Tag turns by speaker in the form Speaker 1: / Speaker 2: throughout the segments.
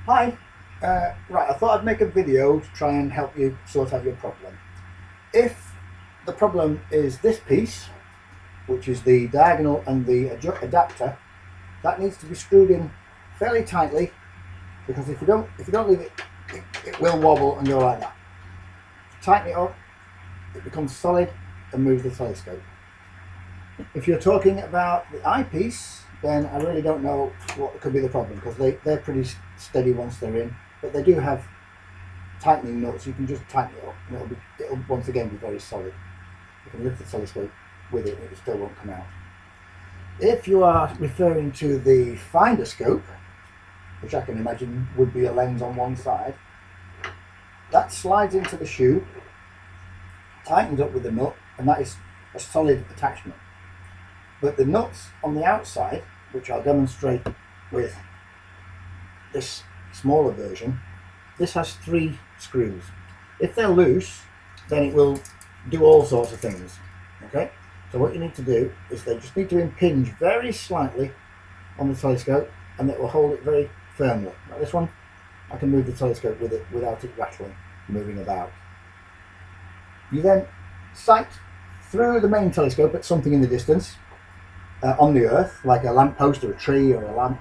Speaker 1: Hi, right, I thought I'd make a video to try and help you sort out your problem. If the problem is this piece, which is the diagonal and the adapter, that needs to be screwed in fairly tightly, because if you don't leave it, it will wobble and go like that. Tighten it up, it becomes solid and moves the telescope. If you're talking about the eyepiece, then I really don't know what could be the problem, because they're pretty steady once they're in, but they do have tightening nuts. You can just tighten it up and it'll once again be very solid. You can lift the telescope with it and it still won't come out. If you are referring to the finder scope, which I can imagine would be a lens on one side, that slides into the shoe, tightens up with the nut, and that is a solid attachment. But the nuts on the outside, which I'll demonstrate with this smaller version, this has 3 screws. If they're loose, then it will do all sorts of things. Okay, so what you need to do is they just need to impinge very slightly on the telescope, and it will hold it very firmly. Like this one, I can move the telescope with it without it rattling, moving about. You then sight through the main telescope at something in the distance, on the earth, like a lamppost or a tree or a lamp,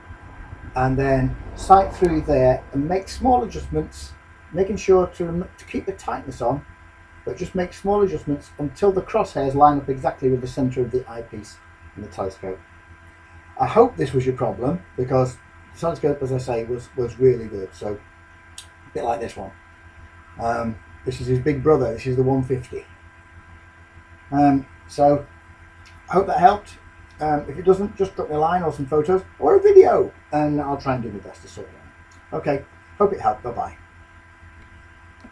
Speaker 1: and then sight through there and make small adjustments, making sure to keep the tightness on, but just make small adjustments until the crosshairs line up exactly with the centre of the eyepiece and the telescope. I hope this was your problem, because the telescope, as I say, was really good. So a bit like this one. This is his big brother. This is the 150. So I hope that helped. If it doesn't, just drop me a line or some photos or a video, and I'll try and do my best to sort it out. Okay, hope it helped. Bye bye.